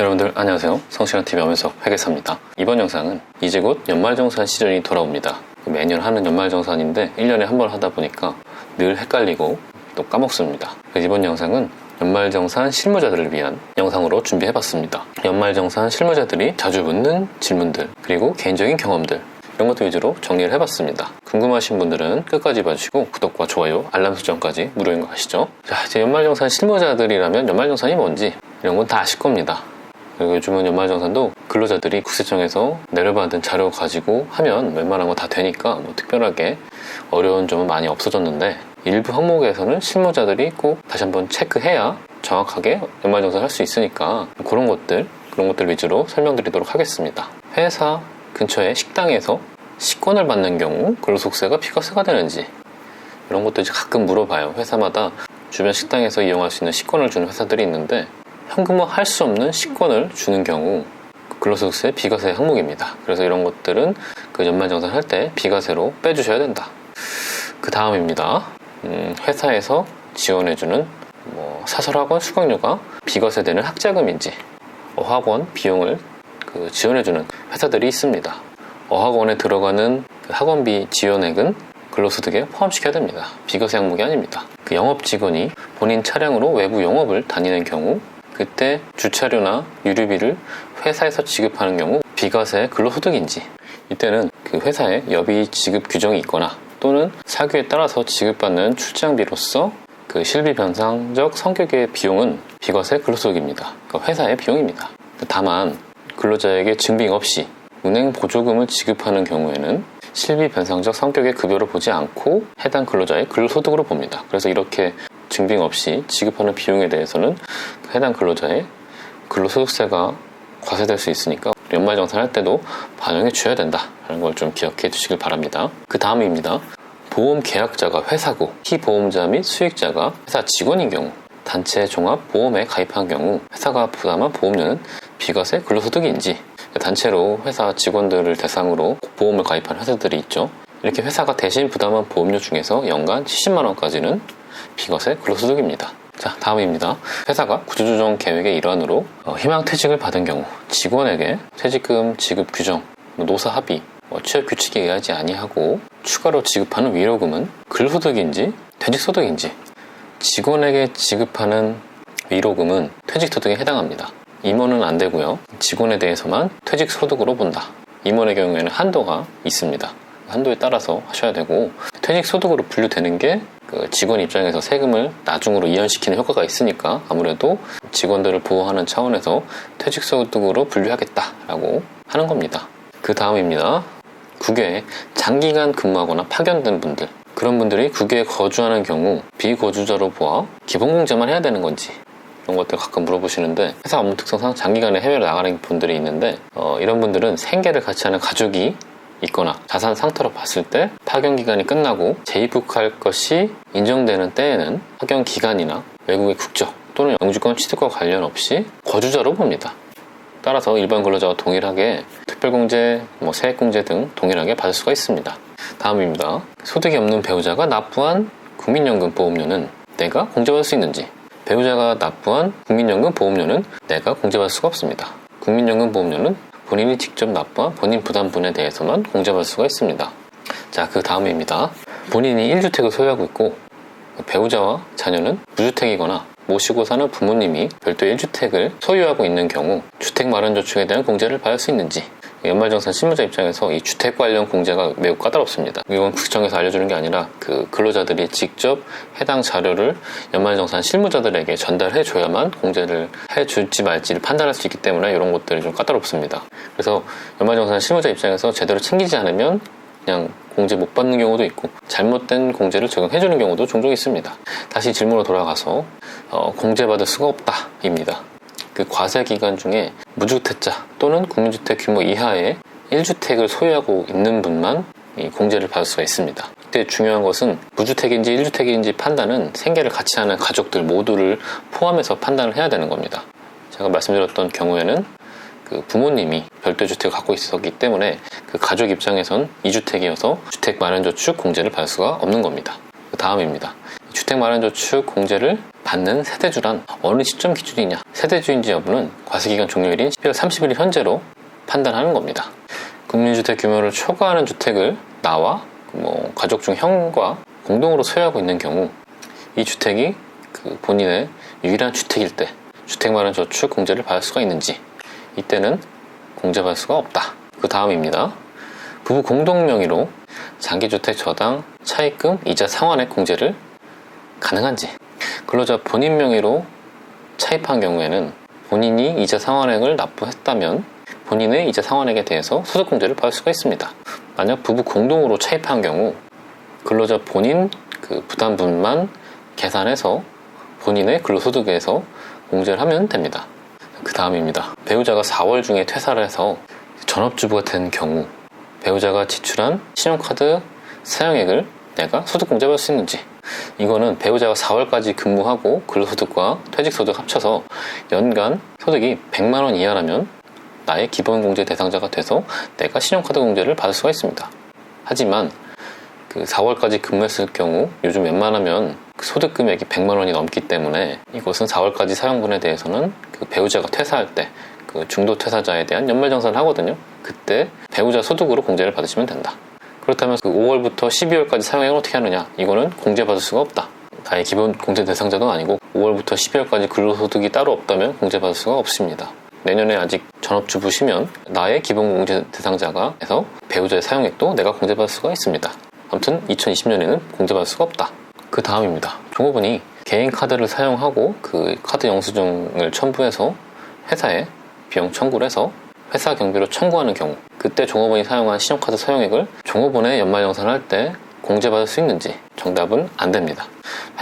여러분들 안녕하세요. 성실한TV 엄현석 회계사입니다. 이번 영상은 이제 곧 연말정산 시즌이 돌아옵니다. 매년 하는 연말정산인데 1년에 한 번 하다 보니까 늘 헷갈리고 또 까먹습니다. 이번 영상은 연말정산 실무자들을 위한 영상으로 준비해봤습니다. 연말정산 실무자들이 자주 묻는 질문들, 그리고 개인적인 경험들, 이런 것들 위주로 정리를 해봤습니다. 궁금하신 분들은 끝까지 봐주시고 구독과 좋아요, 알람 설정까지 무료인 거 아시죠? 자, 이제 연말정산 실무자들이라면 연말정산이 뭔지 이런 건 다 아실 겁니다. 그리고 요즘은 연말정산도 근로자들이 국세청에서 내려받은 자료 가지고 하면 웬만한 거 다 되니까 특별하게 어려운 점은 많이 없어졌는데, 일부 항목에서는 실무자들이 꼭 다시 한번 체크해야 정확하게 연말정산을 할 수 있으니까 그런 것들 위주로 설명드리도록 하겠습니다. 회사 근처의 식당에서 식권을 받는 경우 근로소득세가 비과세가 되는지, 이런 것도 이제 가끔 물어봐요. 회사마다 주변 식당에서 이용할 수 있는 식권을 주는 회사들이 있는데, 현금화 할 수 없는 식권을 주는 경우 근로소득세 비과세 항목입니다. 그래서 이런 것들은 그 연말정산 할 때 비과세로 빼주셔야 된다. 그 다음입니다. 회사에서 지원해주는 사설학원 수강료가 비과세되는 학자금인지, 어학원 비용을 지원해주는 회사들이 있습니다. 어학원에 들어가는 학원비 지원액은 근로소득에 포함시켜야 됩니다. 비과세 항목이 아닙니다. 그 영업 직원이 본인 차량으로 외부 영업을 다니는 경우, 그때 주차료나 유류비를 회사에서 지급하는 경우 비과세 근로소득인지, 이때는 그 회사에 여비 지급 규정이 있거나 또는 사규에 따라서 지급받는 출장비로서 그 실비 변상적 성격의 비용은 비과세 근로소득입니다. 그러니까 회사의 비용입니다. 다만 근로자에게 증빙 없이 은행 보조금을 지급하는 경우에는 실비 변상적 성격의 급여로 보지 않고 해당 근로자의 근로소득으로 봅니다. 그래서 이렇게 증빙 없이 지급하는 비용에 대해서는 해당 근로자의 근로소득세가 과세될 수 있으니까 연말정산 할 때도 반영해 줘야 된다라는 걸 좀 기억해 두시길 바랍니다. 그 다음입니다. 보험 계약자가 회사고 피보험자 및 수익자가 회사 직원인 경우, 단체 종합 보험에 가입한 경우 회사가 부담한 보험료는 비과세 근로소득인지, 단체로 회사 직원들을 대상으로 보험을 가입한 회사들이 있죠. 이렇게 회사가 대신 부담한 보험료 중에서 연간 70만원까지는 비과세 근로소득입니다. 자, 다음입니다. 회사가 구조조정 계획의 일환으로 희망퇴직을 받은 경우 직원에게 퇴직금 지급 규정, 노사 합의, 취업 규칙에 의하지 아니하고 추가로 지급하는 위로금은 근로소득인지 퇴직소득인지, 직원에게 지급하는 위로금은 퇴직소득에 해당합니다. 임원은 안 되고요. 직원에 대해서만 퇴직소득으로 본다. 임원의 경우에는 한도가 있습니다. 한도에 따라서 하셔야 되고, 퇴직소득으로 분류되는 게 그 직원 입장에서 세금을 나중으로 이연시키는 효과가 있으니까 아무래도 직원들을 보호하는 차원에서 퇴직소득으로 분류하겠다라고 하는 겁니다. 그 다음입니다. 국외에 장기간 근무하거나 파견된 분들, 그런 분들이 국외에 거주하는 경우 비거주자로 보아 기본공제만 해야 되는 건지, 이런 것들 가끔 물어보시는데, 회사 업무 특성상 장기간에 해외로 나가는 분들이 있는데 이런 분들은 생계를 같이 하는 가족이 있거나 자산 상태로 봤을 때 파견 기간이 끝나고 재입국할 것이 인정되는 때에는 파견 기간이나 외국의 국적 또는 영주권 취득과 관련 없이 거주자로 봅니다. 따라서 일반 근로자와 동일하게 특별공제, 세액공제 등 동일하게 받을 수가 있습니다. 다음입니다. 소득이 없는 배우자가 납부한 국민연금 보험료는 내가 공제받을 수 있는지, 배우자가 납부한 국민연금 보험료는 내가 공제받을 수가 없습니다. 국민연금 보험료는 본인이 직접 납부한 본인 부담분에 대해서만 공제받을 수가 있습니다. 자, 그 다음입니다. 본인이 1주택을 소유하고 있고 배우자와 자녀는 무주택이거나 모시고 사는 부모님이 별도의 1주택을 소유하고 있는 경우 주택마련저축에 대한 공제를 받을 수 있는지, 연말정산 실무자 입장에서 이 주택 관련 공제가 매우 까다롭습니다. 이건 국세청에서 알려주는 게 아니라 그 근로자들이 직접 해당 자료를 연말정산 실무자들에게 전달해 줘야만 공제를 해줄지 말지를 판단할 수 있기 때문에 이런 것들이 좀 까다롭습니다. 그래서 연말정산 실무자 입장에서 제대로 챙기지 않으면 그냥 공제 못 받는 경우도 있고 잘못된 공제를 적용해주는 경우도 종종 있습니다. 다시 질문으로 돌아가서 공제받을 수가 없다 입니다. 그 과세 기간 중에 무주택자 또는 국민주택 규모 이하의 1주택을 소유하고 있는 분만 이 공제를 받을 수가 있습니다. 그때 중요한 것은 무주택인지 1주택인지 판단은 생계를 같이 하는 가족들 모두를 포함해서 판단을 해야 되는 겁니다. 제가 말씀드렸던 경우에는 그 부모님이 별도의 주택을 갖고 있었기 때문에 그 가족 입장에선 2주택이어서 주택마련저축 공제를 받을 수가 없는 겁니다. 그 다음입니다. 주택마련저축 공제를 받는 세대주란 어느 시점 기준이냐, 세대주인지 여부는 과세기간 종료일인 12월 30일 현재로 판단하는 겁니다. 국민주택 규모를 초과하는 주택을 나와 가족 중 형과 공동으로 소유하고 있는 경우 이 주택이 본인의 유일한 주택일 때 주택마련저축 공제를 받을 수가 있는지, 이때는 공제받을 수가 없다. 그 다음입니다. 부부 공동 명의로 장기주택 저당 차입금 이자 상환액 공제를 가능한지. 근로자 본인 명의로 차입한 경우에는 본인이 이자 상환액을 납부했다면 본인의 이자 상환액에 대해서 소득공제를 받을 수가 있습니다. 만약 부부 공동으로 차입한 경우 근로자 본인 부담분만 계산해서 본인의 근로소득에서 공제를 하면 됩니다. 그 다음입니다. 배우자가 4월 중에 퇴사를 해서 전업주부가 된 경우 배우자가 지출한 신용카드 사용액을 내가 소득공제받을 수 있는지. 이거는 배우자가 4월까지 근무하고 근로소득과 퇴직소득 합쳐서 연간 소득이 100만원 이하라면 나의 기본공제 대상자가 돼서 내가 신용카드 공제를 받을 수가 있습니다. 하지만 4월까지 근무했을 경우 요즘 웬만하면 소득 금액이 100만원이 넘기 때문에 이것은 4월까지 사용분에 대해서는 배우자가 퇴사할 때 중도 퇴사자에 대한 연말정산을 하거든요. 그때 배우자 소득으로 공제를 받으시면 된다. 그렇다면 5월부터 12월까지 사용액을 어떻게 하느냐? 이거는 공제받을 수가 없다. 나의 기본 공제 대상자도 아니고 5월부터 12월까지 근로소득이 따로 없다면 공제받을 수가 없습니다. 내년에 아직 전업주부시면 나의 기본 공제 대상자가 해서 배우자의 사용액도 내가 공제받을 수가 있습니다. 아무튼 2020년에는 공제받을 수가 없다. 그 다음입니다. 종업원이 개인 카드를 사용하고 그 카드 영수증을 첨부해서 회사에 비용 청구를 해서 회사 경비로 청구하는 경우, 그때 종업원이 사용한 신용카드 사용액을 종업원의 연말정산을 할 때 공제받을 수 있는지. 정답은 안 됩니다.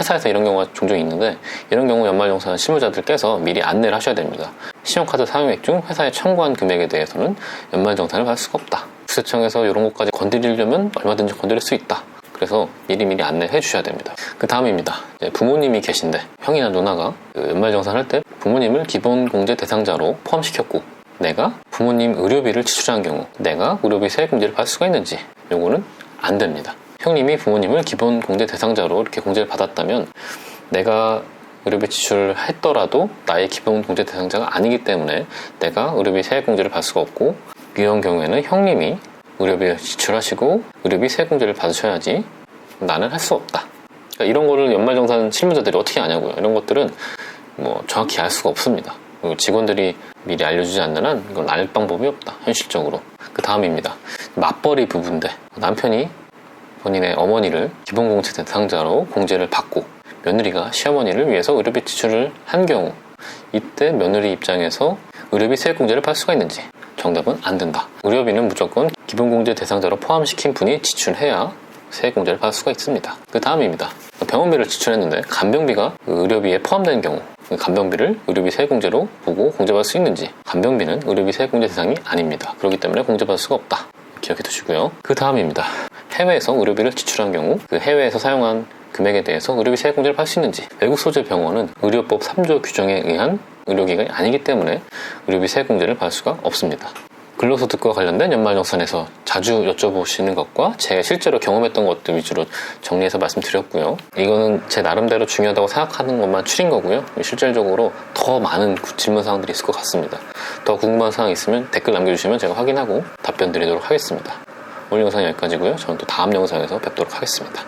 회사에서 이런 경우가 종종 있는데 이런 경우 연말정산 실무자들께서 미리 안내를 하셔야 됩니다. 신용카드 사용액 중 회사에 청구한 금액에 대해서는 연말정산을 받을 수가 없다. 국세청에서 이런 것까지 건드리려면 얼마든지 건드릴 수 있다. 그래서 미리미리 안내해 주셔야 됩니다. 그 다음입니다. 부모님이 계신데 형이나 누나가 연말정산할 때 부모님을 기본공제 대상자로 포함시켰고 내가 부모님 의료비를 지출한 경우 내가 의료비 세액공제를 받을 수가 있는지. 요거는 안 됩니다. 형님이 부모님을 기본공제 대상자로 이렇게 공제를 받았다면 내가 의료비 지출을 했더라도 나의 기본공제 대상자가 아니기 때문에 내가 의료비 세액공제를 받을 수가 없고, 이런 경우에는 형님이 의료비 지출하시고 의료비 세액공제를 받으셔야지 나는 할 수 없다. 그러니까 이런 거를 연말정산 실무자들이 어떻게 아냐고요. 이런 것들은 정확히 알 수가 없습니다. 그리고 직원들이 미리 알려주지 않는 한 이건 알 방법이 없다. 현실적으로. 그 다음입니다. 맞벌이 부부인데 남편이 본인의 어머니를 기본공제 대상자로 공제를 받고 며느리가 시어머니를 위해서 의료비 지출을 한 경우 이때 며느리 입장에서 의료비 세액공제를 받을 수가 있는지. 정답은 안 된다. 의료비는 무조건 기본공제 대상자로 포함시킨 분이 지출해야 세액공제를 받을 수가 있습니다. 그 다음입니다. 병원비를 지출했는데 간병비가 의료비에 포함된 경우 간병비를 의료비 세액공제로 보고 공제받을 수 있는지. 간병비는 의료비 세액공제 대상이 아닙니다. 그렇기 때문에 공제받을 수가 없다. 기억해 두시고요. 그 다음입니다. 해외에서 의료비를 지출한 경우 그 해외에서 사용한 금액에 대해서 의료비 세액공제를 받을 수 있는지. 외국 소재 병원은 의료법 3조 규정에 의한 의료기관이 아니기 때문에 의료비 세액공제를 받을 수가 없습니다. 근로소득과 관련된 연말정산에서 자주 여쭤보시는 것과 제가 실제로 경험했던 것들 위주로 정리해서 말씀드렸고요. 이거는 제 나름대로 중요하다고 생각하는 것만 추린 거고요. 실질적으로 더 많은 질문사항들이 있을 것 같습니다. 더 궁금한 사항 있으면 댓글 남겨주시면 제가 확인하고 답변 드리도록 하겠습니다. 오늘 영상 여기까지고요. 저는 또 다음 영상에서 뵙도록 하겠습니다.